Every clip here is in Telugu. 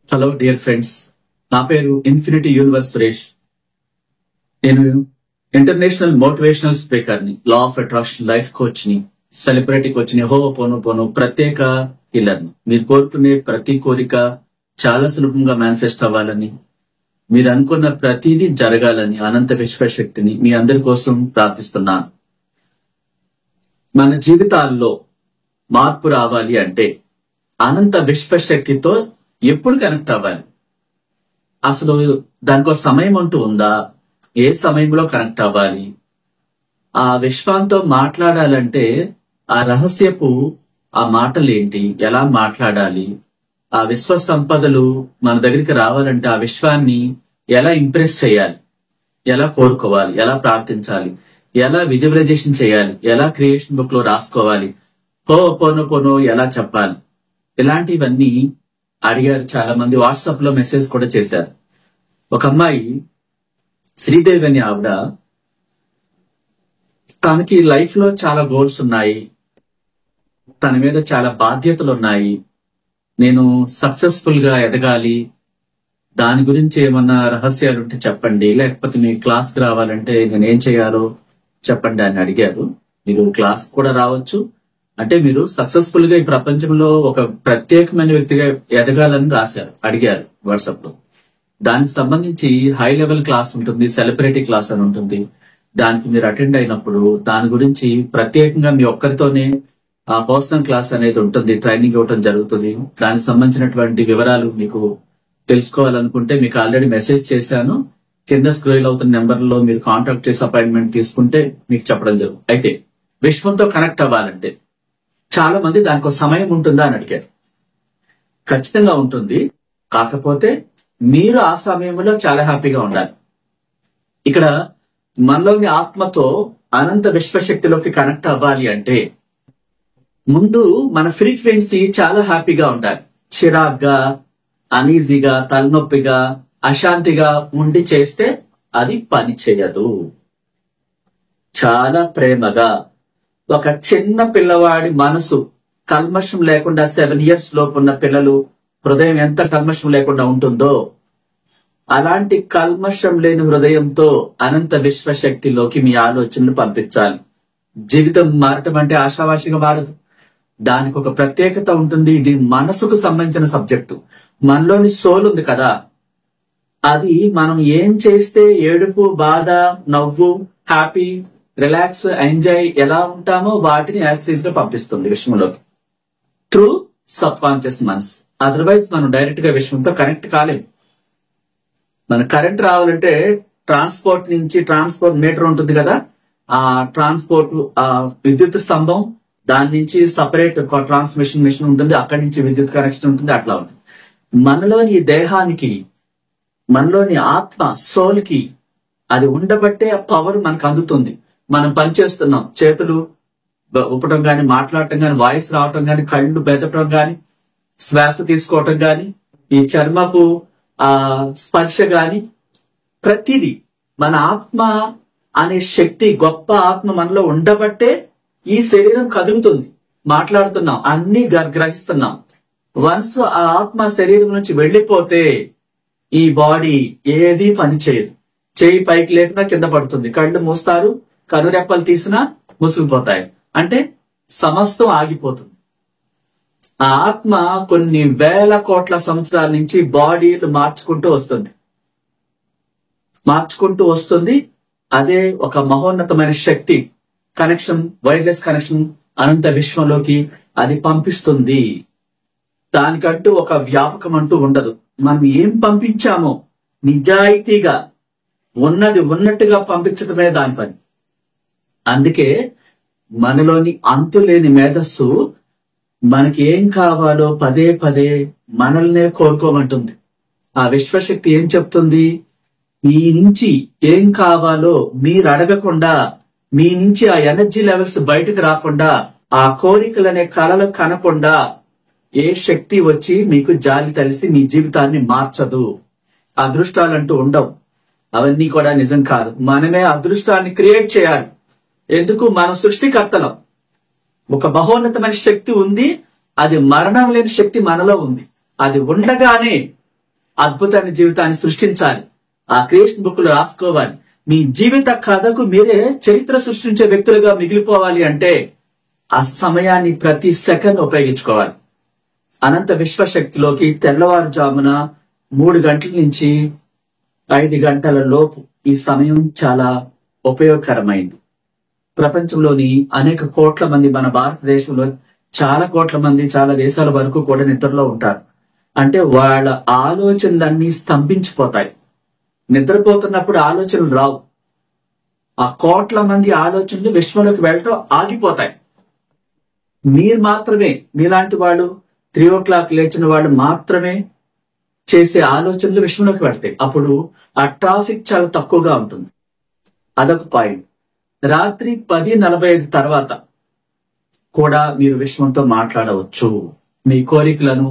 హలో డియర్ ఫ్రెండ్స్, నా పేరు ఇన్ఫినిటీ యూనివర్స్ సురేష్. నేను ఇంటర్నేషనల్ మోటివేషనల్ స్పీకర్ ని, లా ఆఫ్ అట్రాక్షన్ లైఫ్ కోచ్ ని, సెలబ్రిటీ కోచ్ ని, హోపోనోపోనో ప్రత్యేక హీలర్ ని. మీరు కోరుకునే ప్రతి కోరిక చాలా సులభంగా మేనిఫెస్ట్ అవ్వాలని, మీరు అనుకున్న ప్రతిదీ జరగాలని అనంత విశ్వశక్తిని మీ అందరి కోసం ప్రార్థిస్తున్నాను. మన జీవితాల్లో మార్పు రావాలి అంటే అనంత విశ్వశక్తితో ఎప్పుడు కనెక్ట్ అవ్వాలి? అసలు దానికో సమయం అంటూ ఉందా? ఏ సమయంలో కనెక్ట్ అవ్వాలి? ఆ విశ్వంతో మాట్లాడాలంటే ఆ రహస్యపు ఆ మాటలు ఏంటి? ఎలా మాట్లాడాలి? ఆ విశ్వ సంపదలు మన దగ్గరికి రావాలంటే ఆ విశ్వాన్ని ఎలా ఇంప్రెస్ చేయాలి? ఎలా కోరుకోవాలి? ఎలా ప్రార్థించాలి? ఎలా విజువలైజేషన్ చేయాలి? ఎలా క్రియేషన్ బుక్ లో రాసుకోవాలి? పోనో ఎలా చెప్పాలి? ఇలాంటివన్నీ అడిగారు. చాలా మంది వాట్సాప్ లో మెసేజ్ కూడా చేశారు. ఒక అమ్మాయి శ్రీదేవి అని ఆవిడ, తనకి లైఫ్ లో చాలా గోల్స్ ఉన్నాయి, తన మీద చాలా బాధ్యతలు ఉన్నాయి, నేను సక్సెస్ఫుల్ గా ఎదగాలి, దాని గురించి ఏమన్నా రహస్యాలు ఉంటే చెప్పండి, లేకపోతే మీ క్లాస్ కి రావాలంటే నేనేం చేయాలో చెప్పండి అని అడిగారు. మీరు క్లాస్ కూడా రావచ్చు, అంటే మీరు సక్సెస్ఫుల్ గా ఈ ప్రపంచంలో ఒక ప్రత్యేకమైన వ్యక్తిగా ఎదగాలని అడిగారు వాట్సాప్ లో. దానికి సంబంధించి హై లెవెల్ క్లాస్ ఉంటుంది, సెలబ్రిటీ క్లాస్ అని ఉంటుంది. దానికి మీరు అటెండ్ అయినప్పుడు దాని గురించి ప్రత్యేకంగా మీ ఒక్కరితోనే ఆ పర్సనల్ క్లాస్ అనేది ఉంటుంది, ట్రైనింగ్ ఇవ్వడం జరుగుతుంది. దానికి సంబంధించినటువంటి వివరాలు మీకు తెలుసుకోవాలనుకుంటే మీకు ఆల్రెడీ మెసేజ్ చేశాను. కింద స్క్రోల్ అవుతున్న నెంబర్ లో మీరు కాంటాక్ట్ చేసి అపాయింట్మెంట్ తీసుకుంటే మీకు చెప్పడం జరుగుతుంది. అయితే విశ్వంతో కనెక్ట్ అవ్వాలంటే చాలా మంది దానికో సమయం ఉంటుందా అని అడిగారు. ఖచ్చితంగా ఉంటుంది, కాకపోతే మీరు ఆ సమయంలో చాలా హ్యాపీగా ఉండాలి. ఇక్కడ మనలోని ఆత్మతో అనంత విశ్వశక్తిలోకి కనెక్ట్ అవ్వాలి అంటే ముందు మన ఫ్రీక్వెన్సీ చాలా హ్యాపీగా ఉండాలి. చిరాగ్గా, అనీజీగా, తలనొప్పిగా, అశాంతిగా ఉండి చేస్తే అది పని చేయదు. చాలా ప్రేమగా, ఒక చిన్న పిల్లవాడి మనసు కల్మషం లేకుండా 7 years లోపు ఉన్న పిల్లలు హృదయం ఎంత కల్మషం లేకుండా ఉంటుందో అలాంటి కల్మషం లేని హృదయంతో అనంత విశ్వశక్తిలోకి మీ ఆలోచనలు పంపించాలి. జీవితం మారటం అంటే ఆశావాసిగా మారదు, దానికి ఒక ప్రత్యేకత ఉంటుంది. ఇది మనసుకు సంబంధించిన సబ్జెక్టు. మనలోని సోల్ ఉంది కదా, అది మనం ఏం చేస్తే ఏడుపు, బాధ, నవ్వు, హ్యాపీ, రిలాక్స్, ఎంజాయ్ ఎలా ఉంటామో వాటిని యాసిడ్ గా పంపిస్తుంది విశ్వంలోకి త్రూ సబ్ కాన్షియస్ మనస్. అదర్వైజ్ మనం డైరెక్ట్ గా విశ్వంతో కనెక్ట్ కాలేము. మన కరెంట్ రావాలంటే ట్రాన్స్పోర్ట్ మీటర్ ఉంటుంది కదా, ఆ ట్రాన్స్పోర్ట్ విద్యుత్ స్తంభం, దాని నుంచి సపరేట్ ట్రాన్స్మిషన్ మిషన్ ఉంటుంది, అక్కడి నుంచి విద్యుత్ కనెక్షన్ ఉంటుంది. అట్లా ఉంటుంది మనలోని దేహానికి, మనలోని ఆత్మ సోల్ కి అది ఉండబట్టే ఆ పవర్ మనకు అందుతుంది. మనం పనిచేస్తున్నాం, చేతులు ఊపటం గాని, మాట్లాడటం గాని, వాయిస్ రావటం గాని, కళ్ళు బెదపడం గాని, శ్వాస తీసుకోవటం గాని, ఈ చర్మపు స్పర్శ గాని, ప్రతిదీ మన ఆత్మ అనే శక్తి, గొప్ప ఆత్మ మనలో ఉండబట్టే ఈ శరీరం కదులుతుంది, మాట్లాడుతున్నాం, అన్ని గ్రహిస్తున్నాం. వన్స్ ఆ ఆత్మ శరీరం నుంచి వెళ్లిపోతే ఈ బాడీ ఏది పని చేయదు. చేయి పైకి లేపినా కింద పడుతుంది, కళ్ళు మూస్తారు, కనురెప్పలు తీసినా ముసుగుపోతాయి, అంటే సమస్తం ఆగిపోతుంది. ఆ ఆత్మ కొన్ని వేల కోట్ల సంవత్సరాల నుంచి బాడీలు మార్చుకుంటూ వస్తుంది. అదే ఒక మహోన్నతమైన శక్తి కనెక్షన్, వైర్లెస్ కనెక్షన్ అనంత విశ్వంలోకి అది పంపిస్తుంది. దానికంటూ ఒక వ్యాపకం అంటూ ఉండదు. మనం ఏం పంపించామో నిజాయితీగా ఉన్నది ఉన్నట్టుగా పంపించడమే దాని పని. అందుకే మనలోని అంతులేని మేధస్సు మనకి ఏం కావాలో పదే పదే మనల్నే కోరుకోమంటుంది. ఆ విశ్వశక్తి ఏం చెప్తుంది? మీ నుంచి ఏం కావాలో మీరు అడగకుండా, మీ నుంచి ఆ ఎనర్జీ లెవెల్స్ బయటకు రాకుండా, ఆ కోరికలనే కలలు కనకుండా ఏ శక్తి వచ్చి మీకు జాలి తలిసి మీ జీవితాన్ని మార్చదు. అదృష్టాలంటూ ఉండవు, అవన్నీ కూడా నిజం కాదు. మనమే అదృష్టాన్ని క్రియేట్ చేయాలి. ఎందుకు? మనం సృష్టికర్తలం. ఒక మహోన్నతమైన శక్తి ఉంది, అది మరణం లేని శక్తి మనలో ఉంది. అది ఉండగానే అద్భుతమైన జీవితాన్ని సృష్టించాలి, ఆ క్రియేషన్ బుక్ లో రాసుకోవాలి. మీ జీవిత కథకు మీరే చరిత్ర సృష్టించే వ్యక్తులుగా మిగిలిపోవాలి అంటే ఆ సమయాన్ని ప్రతి సెకండ్ ఉపయోగించుకోవాలి. అనంత విశ్వశక్తిలోకి తెల్లవారుజామున 3 గంటల నుంచి 5 గంటల లోపు ఈ సమయం చాలా ఉపయోగకరమైంది. ప్రపంచంలోని అనేక కోట్ల మంది, మన భారతదేశంలో చాలా కోట్ల మంది చాలా దేశాల వరకు కూడా నిద్రలో ఉంటారు. అంటే వాళ్ళ ఆలోచనలన్నీ స్తంభించిపోతాయి. నిద్రపోతున్నప్పుడు ఆలోచనలు రావు. ఆ కోట్ల మంది ఆలోచనలు విశ్వంలోకి వెళ్ళటం ఆగిపోతాయి. మీరు మాత్రమే, మీలాంటి వాళ్ళు 3 o'clock లేచిన వాళ్ళు మాత్రమే చేసే ఆలోచనలు విశ్వంలోకి వెళ్తాయి. అప్పుడు ఆ ట్రాఫిక్ చాలా తక్కువగా ఉంటుంది. అదొక పాయింట్. రాత్రి 10:45 తర్వాత కూడా మీరు విశ్వంతో మాట్లాడవచ్చు. మీ కోరికలను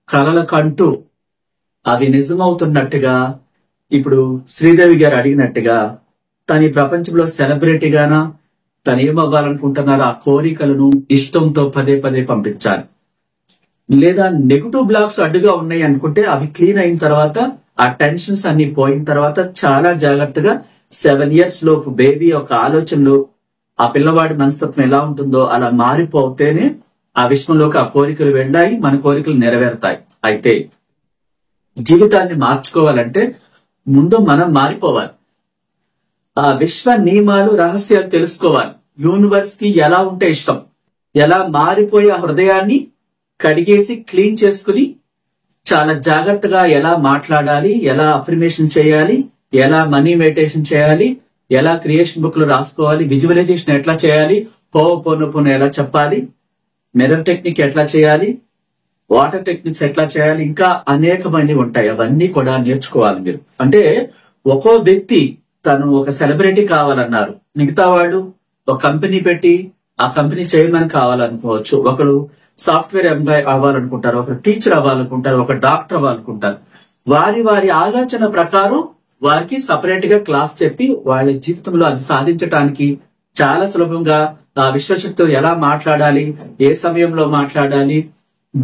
కలల కంటూ అవి నిజమవుతున్నట్టుగా, ఇప్పుడు శ్రీదేవి గారు అడిగినట్టుగా తన ఈ ప్రపంచంలో సెలబ్రిటీగానా తను ఏమవ్వాలనుకుంటున్నారో ఆ కోరికలను ఇష్టంతో పదే పదే పంపించాలి. లేదా నెగటివ్ బ్లాక్స్ అడ్డుగా ఉన్నాయి అనుకుంటే అవి క్లీన్ అయిన తర్వాత, ఆ టెన్షన్స్ అన్ని పోయిన తర్వాత చాలా జాగ్రత్తగా 7 years లోపు బేబీ యొక్క ఆలోచనలు, ఆ పిల్లవాడి మనస్తత్వం ఎలా ఉంటుందో అలా మారిపోతేనే ఆ విశ్వంలోకి ఆ కోరికలు వెళ్ళాయి, మన కోరికలు నెరవేరుతాయి. అయితే జీవితాన్ని మార్చుకోవాలంటే ముందు మనం మారిపోవాలి. ఆ విశ్వ నియమాలు, రహస్యాలు తెలుసుకోవాలి. యూనివర్స్ కి ఎలా ఉంటే ఇష్టం, ఎలా మారిపోయి ఆ హృదయాన్ని కడిగేసి క్లీన్ చేసుకుని చాలా జాగ్రత్తగా ఎలా మాట్లాడాలి, ఎలా అఫర్మేషన్ చేయాలి, ఎలా మనీ మెడిటేషన్ చేయాలి, ఎలా క్రియేషన్ బుక్ లో రాసుకోవాలి, విజువలైజేషన్ ఎట్లా చేయాలి, పోను ఎలా చెప్పాలి, మిర్రర్ టెక్నిక్ ఎట్లా చేయాలి, వాటర్ టెక్నిక్స్ ఎట్లా చేయాలి, ఇంకా అనేకమైనవి ఉంటాయి. అవన్నీ కూడా నేర్చుకోవాలి మీరు. అంటే ఒక్కో వ్యక్తి తను ఒక సెలబ్రిటీ కావాలన్నారు, మిగతా వాళ్ళు ఒక కంపెనీ పెట్టి ఆ కంపెనీ చైర్మన్ కావాలనుకోవచ్చు, ఒకరు సాఫ్ట్వేర్ ఎంప్లాయ్ అవ్వాలనుకుంటారు, ఒకరు టీచర్ అవ్వాలనుకుంటారు, ఒక డాక్టర్ అవ్వాలనుకుంటారు. వారి వారి ఆలోచన ప్రకారం వారికి సపరేట్ గా క్లాస్ చెప్పి వాళ్ళ జీవితంలో అది సాధించడానికి చాలా సులభంగా ఆ విశ్వశక్తితో ఎలా మాట్లాడాలి, ఏ సమయంలో మాట్లాడాలి,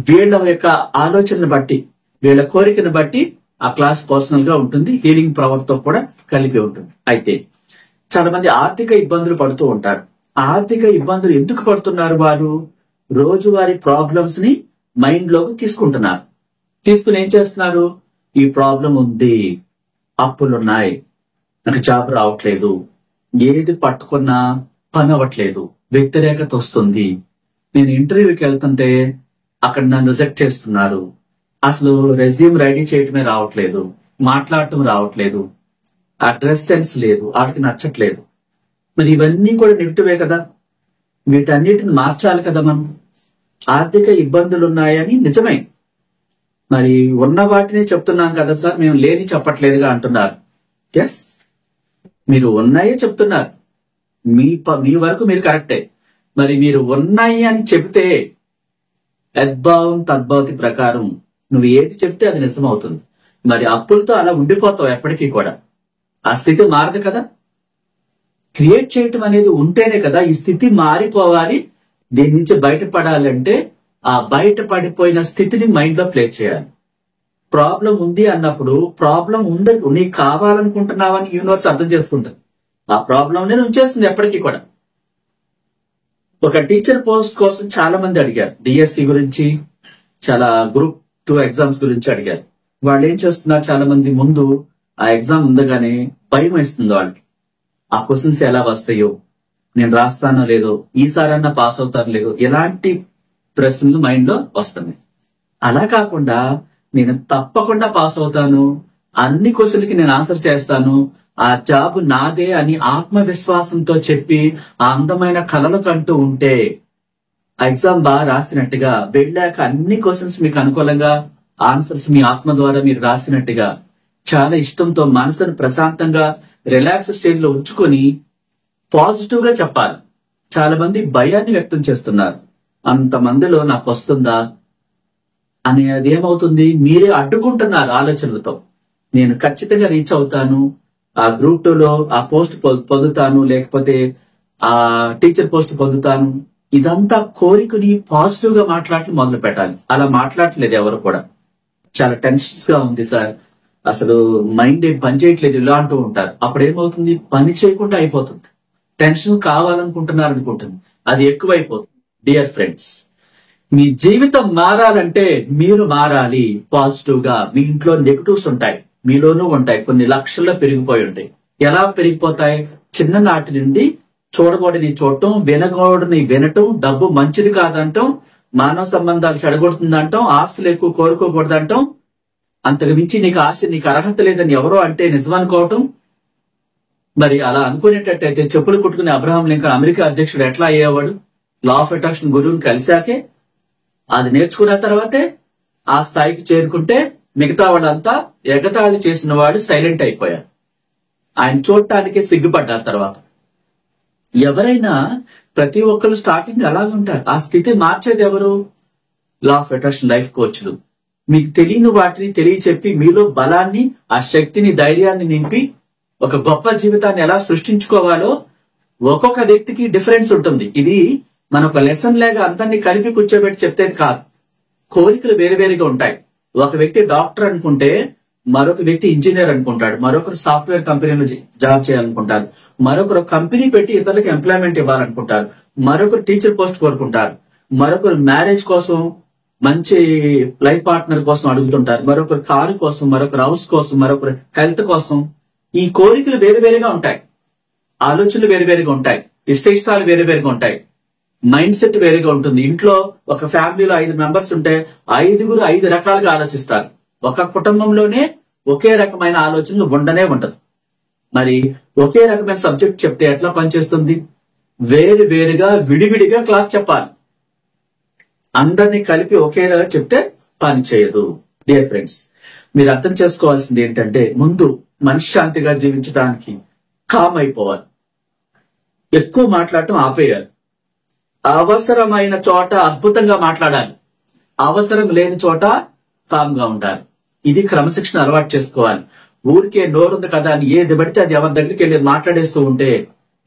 వీళ్ళ యొక్క ఆలోచనను బట్టి, వీళ్ళ కోరికను బట్టి ఆ క్లాస్ పర్సనల్ గా ఉంటుంది. హీలింగ్ పవర్ తో కూడా కలిపి ఉంటుంది. అయితే చాలా మంది ఆర్థిక ఇబ్బందులు పడుతూ ఉంటారు. ఆర్థిక ఇబ్బందులు ఎందుకు పడుతున్నారు? వారు రోజువారీ ప్రాబ్లమ్స్ ని మైండ్ లోకి తీసుకుంటున్నారు. తీసుకుని ఏం చేస్తున్నారు? ఈ ప్రాబ్లం ఉంది, అప్పులున్నాయి, నాకు జాబ్ రావట్లేదు, ఏది పట్టుకున్నా పని అవ్వట్లేదు, వ్యతిరేకత వస్తుంది, నేను ఇంటర్వ్యూకి వెళ్తుంటే అక్కడ నన్ను రిజెక్ట్ చేస్తున్నారు, అసలు రెజ్యూమ్ రెడీ చేయటమే రావట్లేదు, మాట్లాడటం రావట్లేదు, ఆ డ్రెస్ సెన్స్ లేదు, వాడికి నచ్చట్లేదు. మరి ఇవన్నీ కూడా నెగిటివే కదా. వీటన్నిటిని మార్చాలి కదా మనం. ఆర్థిక ఇబ్బందులు ఉన్నాయని నిజమే, మరి ఉన్న వాటినే చెప్తున్నాం కదా సార్, మేము లేని చెప్పట్లేదుగా అంటున్నారు. ఎస్, మీరు ఉన్నాయే చెప్తున్నారు, మీ వరకు మీరు కరెక్టే. మరి మీరు ఉన్నాయి అని చెప్తే యద్భావం తద్భవతి ప్రకారం నువ్వు ఏది చెప్తే అది నిజమవుతుంది. మరి అప్పులతో అలా ఉండిపోతావు ఎప్పటికీ కూడా. ఆ స్థితి మారదు కదా. క్రియేట్ చేయటం అనేది ఉంటేనే కదా ఈ స్థితి మారిపోవాలి. దీని నుంచి బయటపడాలంటే ఆ బయట పడిపోయిన స్థితిని మైండ్ లో ప్లే చేయాలి. ప్రాబ్లం ఉంది అన్నప్పుడు ప్రాబ్లం ఉండదు, నీకు కావాలనుకుంటున్నావని యూనివర్స్ అర్థం చేసుకుంటుంది. ఆ ప్రాబ్లం నేను ఉంచేస్తుంది ఎప్పటికీ కూడా. ఒక టీచర్ పోస్ట్ కోసం చాలా మంది అడిగారు, డిఎస్సి గురించి, చాలా గ్రూప్ 2 ఎగ్జామ్స్ గురించి అడిగారు. వాళ్ళు ఏం చేస్తున్నారు, చాలా మంది ముందు ఆ ఎగ్జామ్ ఉండగానే భయం వేస్తుంది వాళ్ళకి. ఆ క్వశ్చన్స్ ఎలా వస్తాయో, నేను రాస్తానో లేదో, ఈసారన్నా పాస్ అవుతానో లేదో, ఎలాంటి ప్రశ్నలు మైండ్ లో వస్తున్నాయి. అలా కాకుండా నేను తప్పకుండా పాస్ అవుతాను, అన్ని క్వశ్చన్లకి నేను ఆన్సర్ చేస్తాను, ఆ జాబ్ నాదే అని ఆత్మవిశ్వాసంతో చెప్పి ఆ అందమైన కలలు కంటూ ఉంటే, ఆ ఎగ్జామ్ బాగా రాసినట్టుగా వెళ్ళాక అన్ని క్వశ్చన్స్ మీకు అనుకూలంగా ఆన్సర్స్ మీ ఆత్మ ద్వారా మీరు రాసినట్టుగా చాలా ఇష్టంతో మనసును ప్రశాంతంగా రిలాక్స్ స్టేజ్ లో ఉంచుకొని పాజిటివ్ గా చెప్పాలి. చాలా మంది భయాన్ని వ్యక్తం చేస్తున్నారు, అంతమందిలో నాకు వస్తుందా అనేది. ఏమవుతుంది, మీరే అడ్డుకుంటున్నారు ఆలోచనలతో. నేను ఖచ్చితంగా రీచ్ అవుతాను, ఆ గ్రూప్ 2లో ఆ పోస్ట్ పొందుతాను, లేకపోతే ఆ టీచర్ పోస్ట్ పొందుతాను. ఇదంతా కోరికని పాజిటివ్ గా మాట్లాడటం మొదలు పెట్టాలి. అలా మాట్లాడలేదు ఎవరు కూడా. చాలా టెన్షన్స్ గా ఉంది సార్, అసలు మైండ్ ఏం పని చేయట్లేదు ఇలా అంటూ ఉంటారు. అప్పుడు ఏమవుతుంది, పని చేయకుండా అయిపోతుంది. టెన్షన్ కావాలనుకుంటున్నారు అనుకుంటుంది, అది ఎక్కువైపోతుంది. డియర్ ఫ్రెండ్స్, మీ జీవితం మారాలంటే మీరు మారాలి పాజిటివ్ గా. మీ ఇంట్లో నెగటివ్స్ ఉంటాయి, మీలోనూ ఉంటాయి, కొన్ని లక్షల్లో పెరిగిపోయి ఉంటాయి. ఎలా పెరిగిపోతాయి? చిన్ననాటి నుండి చూడకూడని చూడటం, వినకూడని వినటం, డబ్బు మంచిది కాదంటాం, మానవ సంబంధాలు చెడగొడుతుందంటాం, ఆస్తులు ఎక్కువ కోరుకోకూడదంటాం, అంతకు మించి నీకు ఆశ, నీకు అర్హత లేదని ఎవరో అంటే నిజం అనుకోవటం. మరి అలా అనుకునేటట్టయితే చెప్పులు కుట్టుకునే అబ్రహాం లింకన్ అమెరికా అధ్యక్షుడు ఎట్లా అయ్యేవాడు? లా ఆఫ్ అట్రాక్షన్ గురువుని కలిశాకే, అది నేర్చుకున్న తర్వాతే ఆ స్థాయికి చేరుకుంటే మిగతా వాళ్ళంతా ఎగతాళి చేసిన వాడు సైలెంట్ అయిపోయారు. ఆయన చూడటానికి సిగ్గుపడ్డారు. తర్వాత ఎవరైనా ప్రతి ఒక్కరు స్టార్టింగ్ అలాగే ఉంటారు. ఆ స్థితి మార్చేది ఎవరు? లా ఆఫ్ అట్రాక్షన్ లైఫ్ కోచ్లు. మీకు తెలియని వాటిని తెలియచెప్పి మీలో బలాన్ని, ఆ శక్తిని, ధైర్యాన్ని నింపి ఒక గొప్ప జీవితాన్ని ఎలా సృష్టించుకోవాలో ఒక్కొక్క వ్యక్తికి డిఫరెన్స్ ఉంటుంది. ఇది మన ఒక లెసన్ లాగా అందరినీ కలిపి కూర్చోబెట్టి చెప్తేది కాదు. కోరికలు వేరువేరుగా ఉంటాయి. ఒక వ్యక్తి డాక్టర్ అనుకుంటే మరొక వ్యక్తి ఇంజనీర్ అనుకుంటాడు, మరొకరు సాఫ్ట్వేర్ కంపెనీలో జాబ్ చేయాలనుకుంటారు, మరొకరు కంపెనీ పెట్టి ఇతరులకు ఎంప్లాయ్మెంట్ ఇవ్వాలనుకుంటారు, మరొకరు టీచర్ పోస్ట్ కోరుకుంటారు, మరొకరు మ్యారేజ్ కోసం, మంచి లైఫ్ పార్ట్నర్ కోసం అడుగుతుంటారు, మరొకరు కారు కోసం, మరొకరు హౌస్ కోసం, మరొకరు హెల్త్ కోసం. ఈ కోరికలు వేరువేరుగా ఉంటాయి, ఆలోచనలు వేరువేరుగా ఉంటాయి, ఇష్టాలు వేరువేరుగా ఉంటాయి, మైండ్ సెట్ వేరుగా ఉంటుంది. ఇంట్లో ఒక ఫ్యామిలీలో 5 మెంబర్స్ ఉంటే 5గురు 5 రకాలుగా ఆలోచిస్తారు. ఒక కుటుంబంలోనే ఒకే రకమైన ఆలోచనలు ఉండనే ఉండదు. మరి ఒకే రకమైన సబ్జెక్ట్ చెప్తే ఎట్లా పనిచేస్తుంది? వేరు వేరుగా విడివిడిగా క్లాస్ చెప్పాలి. అందరినీ కలిపి ఒకేలాగా చెప్తే పని చేయదు. డియర్ ఫ్రెండ్స్, మీరు అర్థం చేసుకోవాల్సింది ఏంటంటే, ముందు మనశ్శాంతిగా జీవించడానికి కామ్ అయిపోవాలి. ఎక్కువ మాట్లాడటం ఆపేయాలి. అవసరమైన చోట అద్భుతంగా మాట్లాడాలి, అవసరం లేని చోట కామ్ గా ఉండాలి. ఇది క్రమశిక్షణ అలవాటు చేసుకోవాలి. ఊరికే నోరుంది కదా అని ఏది పడితే అది ఎవరి దగ్గరికి వెళ్ళి మాట్లాడేస్తూ ఉంటే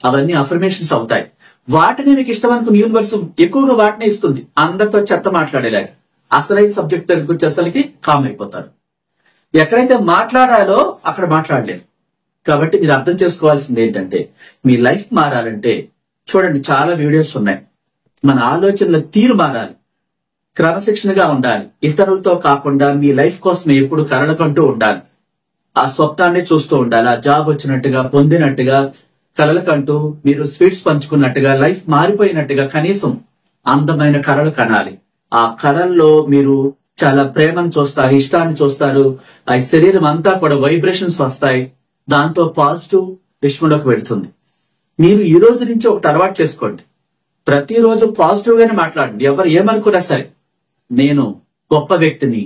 అవన్నీ అఫర్మేషన్స్ అవుతాయి. వాటిని మీకు ఇష్టం అనుకున్న యూనివర్స్ ఎక్కువగా వాటినే ఇస్తుంది. అందరితో చెత్త మాట్లాడేలాగా అసలైన సబ్జెక్ట్ దగ్గరికి వచ్చేసరికి కామ్ అయిపోతారు. ఎక్కడైతే మాట్లాడాలో అక్కడ మాట్లాడలేరు. కాబట్టి మీరు అర్థం చేసుకోవాల్సింది ఏంటంటే, మీ లైఫ్ మారాలంటే చూడండి, చాలా వీడియోస్ ఉన్నాయి. మన ఆలోచనల తీరు మారాలి, క్రమశిక్షణగా ఉండాలి, ఇతరులతో కాకుండా మీ లైఫ్ కోసం ఎప్పుడు కలలకంటూ ఉండాలి, ఆ స్వప్నాన్ని చూస్తూ ఉండాలి. ఆ జాబ్ వచ్చినట్టుగా, పొందినట్టుగా, కలలకంటూ మీరు స్వీట్స్ పంచుకున్నట్టుగా, లైఫ్ మారిపోయినట్టుగా కనీసం అందమైన కలలు కనాలి. ఆ కళల్లో మీరు చాలా ప్రేమను చూస్తారు, ఇష్టాన్ని చూస్తారు. ఆ శరీరం అంతా కూడా వైబ్రేషన్స్ వస్తాయి. దాంతో పాజిటివ్ విశ్వంలోకి వెళుతుంది. మీరు ఈ రోజు నుంచి ఒకటి అలవాటు చేసుకోండి. ప్రతిరోజు పాజిటివ్ గానే మాట్లాడండి. ఎవరు ఏమనుకున్నా సరే, నేను గొప్ప వ్యక్తిని,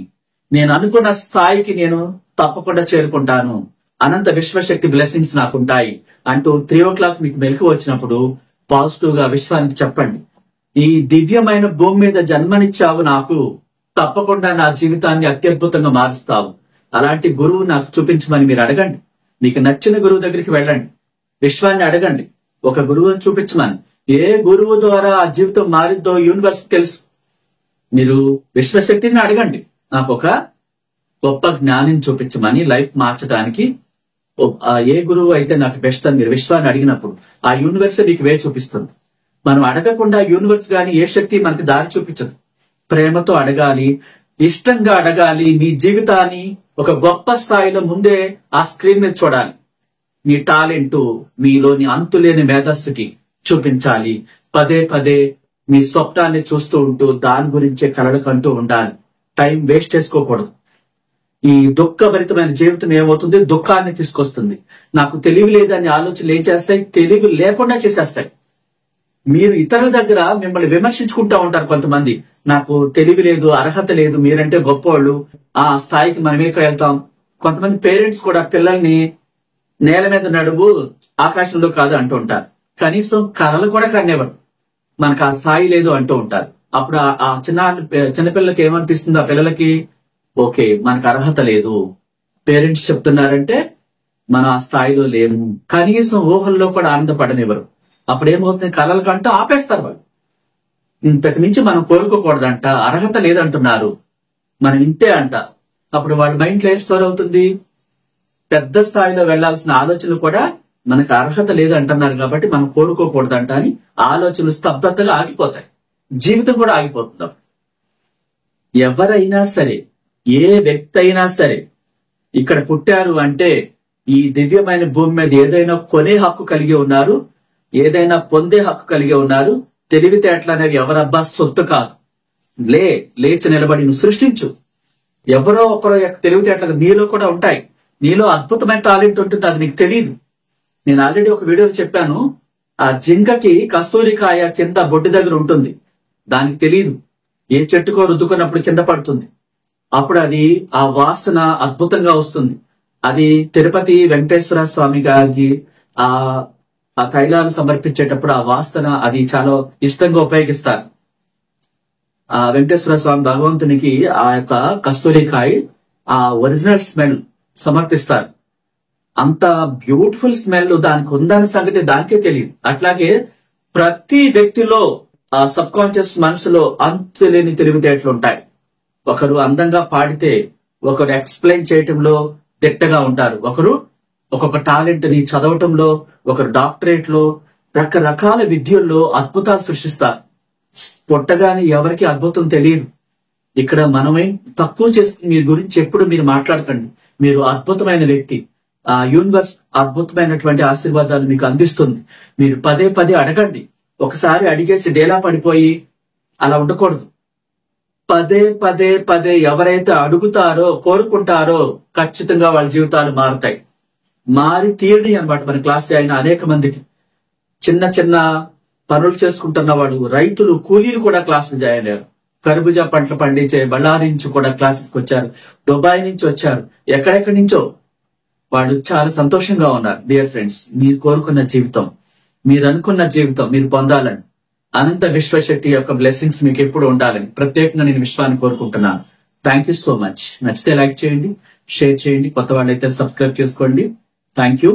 నేను అనుకున్న స్థాయికి నేను తప్పకుండా చేరుకుంటాను, అనంత విశ్వశక్తి బ్లెస్సింగ్స్ నాకుంటాయి అంటూ 3 o'clock మీకు మెలకు వచ్చినప్పుడు పాజిటివ్ గా విశ్వానికి చెప్పండి, ఈ దివ్యమైన భూమి మీద జన్మనిచ్చావు నాకు, తప్పకుండా నా జీవితాన్ని అత్యద్భుతంగా మారుస్తావు, అలాంటి గురువు నాకు చూపించమని మీరు అడగండి. మీకు నచ్చిన గురువు దగ్గరికి వెళ్ళండి, విశ్వాన్ని అడగండి, ఒక గురువుని చూపించమని. ఏ గురువు ద్వారా ఆ జీవితం మారిద్దో యూనివర్స్ తెలుసు. మీరు విశ్వశక్తిని అడగండి, నాకు ఒక గొప్ప జ్ఞానం చూపించమని. లైఫ్ మార్చడానికి ఏ గురువు అయితే నాకు బెస్ట్ అని మీరు విశ్వాన్ని అడిగినప్పుడు ఆ యూనివర్స్ మీకు వే చూపిస్తుంది. మనం అడగకుండా యూనివర్స్ గాని ఏ శక్తి మనకి దారి చూపించదు. ప్రేమతో అడగాలి, ఇష్టంగా అడగాలి. మీ జీవితాన్ని ఒక గొప్ప స్థాయిలో ముందే ఆ స్క్రీన్ మీద చూడాలి. మీ టాలెంట్, మీలోని అంతులేని మేధస్సుకి చూపించాలి. పదే పదే మీ స్వప్నాన్ని చూస్తూ ఉంటూ దాని గురించే కలలకంటూ ఉండాలి. టైం వేస్ట్ చేసుకోకూడదు. ఈ దుఃఖభరితమైన జీవితం ఏమవుతుంది? దుఃఖాన్ని తీసుకొస్తుంది. నాకు తెలివి లేదని ఆలోచనలు ఏం చేస్తాయి? తెలివి లేకుండా చేసేస్తాయి. మీరు ఇతరుల దగ్గర మిమ్మల్ని విమర్శించుకుంటా ఉంటారు కొంతమంది, నాకు తెలివి లేదు, అర్హత లేదు, మీరంటే గొప్పవాళ్ళు, ఆ స్థాయికి మనం ఎక్కడ వెళ్తాం. కొంతమంది పేరెంట్స్ కూడా పిల్లల్ని నేల మీద నడువు, ఆకాశంలో కాదు అంటూ ఉంటారు. కనీసం కళలు కూడా కనేవారు, మనకు ఆ స్థాయి లేదు అంటూ ఉంటారు. అప్పుడు ఆ చిన్నపిల్లలకి ఏమనిపిస్తుంది? ఆ పిల్లలకి, ఓకే మనకు అర్హత లేదు, పేరెంట్స్ చెప్తున్నారంటే మనం ఆ స్థాయిలో లేము. కనీసం ఊహల్లో కూడా ఆనందపడనివ్వరు. అప్పుడు ఏమవుతుంది? కళల కంటూ ఆపేస్తారు వాళ్ళు. ఇంతకు మించి మనం కోరుకోకూడదంట, అర్హత లేదంటున్నారు, మనం ఇంతే అంట. అప్పుడు వాళ్ళ మైండ్ లో ఏం స్టోర్ అవుతుంది? పెద్ద స్థాయిలో వెళ్లాల్సిన ఆలోచనలు కూడా మనకు అర్హత లేదు అంటున్నారు కాబట్టి మనం కోరుకోకూడదంట అని ఆలోచనలు స్తబ్దతగా ఆగిపోతాయి. జీవితం కూడా ఆగిపోతుంది. ఎవరైనా సరే, ఏ వ్యక్తి అయినా సరే ఇక్కడ పుట్టారు అంటే ఈ దివ్యమైన భూమి మీద ఏదైనా కొనే హక్కు కలిగి ఉన్నారు, ఏదైనా పొందే హక్కు కలిగి ఉన్నారు. తెలివితేటలు అనేవి ఎవరబ్బా సొత్తు కాదు. లేచి నిలబడి నువ్వు సృష్టించు. ఎవరో ఒకరో యొక్క తెలివితేటలు నీలో కూడా ఉంటాయి. నీలో అద్భుతమైన టాలెంట్ ఉంటుంది, అది నీకు తెలియదు. నేను ఆల్రెడీ ఒక వీడియోలో చెప్పాను, ఆ జింకకి కస్తూరికాయ కింద బొడ్డు దగ్గర ఉంటుంది, దానికి తెలియదు. ఏ చెట్టుకో రుద్దుకున్నప్పుడు కింద పడుతుంది, అప్పుడు అది ఆ వాసన అద్భుతంగా వస్తుంది. అది తిరుపతి వెంకటేశ్వర స్వామి గారికి ఆ తైలాన్ని సమర్పించేటప్పుడు ఆ వాసన అది చాలా ఇష్టంగా ఉపయోగిస్తారు. ఆ వెంకటేశ్వర స్వామి భగవంతునికి ఆ యొక్క కస్తూరికాయ ఆ ఒరిజినల్ స్మెల్ సమర్పిస్తారు. అంత బ్యూటిఫుల్ స్మెల్ దానికి ఉందన్న సంగతి దానికే తెలియదు. అట్లాగే ప్రతి వ్యక్తిలో ఆ సబ్ కాన్షియస్ మనసులో అంతులేని తెలివితేటలు ఉంటాయి. ఒకరు అందంగా పాడితే, ఒకరు ఎక్స్ప్లెయిన్ చేయటంలో దిట్టగా ఉంటారు, ఒకరు ఒక్కొక్క టాలెంట్ ని చదవటంలో, ఒకరు డాక్టరేట్ లో, రకరకాల విద్యల్లో అద్భుతాలు సృష్టిస్తారు. పుట్టగానే ఎవరికి అద్భుతం తెలియదు. ఇక్కడ మనమే తక్కువ చేసుకుని మీ గురించి ఎప్పుడు మీరు మాట్లాడకండి. మీరు అద్భుతమైన వ్యక్తి. ఆ యూనివర్స్ అద్భుతమైనటువంటి ఆశీర్వాదాలు మీకు అందిస్తుంది. మీరు పదే పదే అడగండి. ఒకసారి అడిగేసి డేలా పడిపోయి అలా ఉండకూడదు. పదే పదే పదే ఎవరైతే అడుగుతారో, కోరుకుంటారో ఖచ్చితంగా వాళ్ళ జీవితాలు మారుతాయి. మారి తీరని అనమాట. మన క్లాస్ జాయిన్ అనేక మందికి చిన్న చిన్న పనులు చేసుకుంటున్న వాళ్ళు, రైతులు, కూలీలు కూడా క్లాసులు జాయిన్ అయ్యారు. కర్బూజా పంటలు పండించే బళ్ళారి నుంచి కూడా క్లాసెస్కి వచ్చారు. దుబాయ్ నుంచి వచ్చారు, ఎక్కడెక్కడి నుంచో. వాళ్ళు చాలా సంతోషంగా ఉన్నారు. డియర్ ఫ్రెండ్స్, మీరు కోరుకున్న జీవితం, మీరు అనుకున్న జీవితం మీరు పొందాలని, అనంత విశ్వశక్తి యొక్క బ్లెస్సింగ్స్ మీకు ఎప్పుడు ఉండాలని ప్రత్యేకంగా నేను విశ్వాన్ని కోరుకుంటున్నాను. Thank you so much. నచ్చితే లైక్ చేయండి, షేర్ చేయండి, కొత్త వాళ్ళైతే సబ్స్క్రైబ్ చేసుకోండి. Thank you.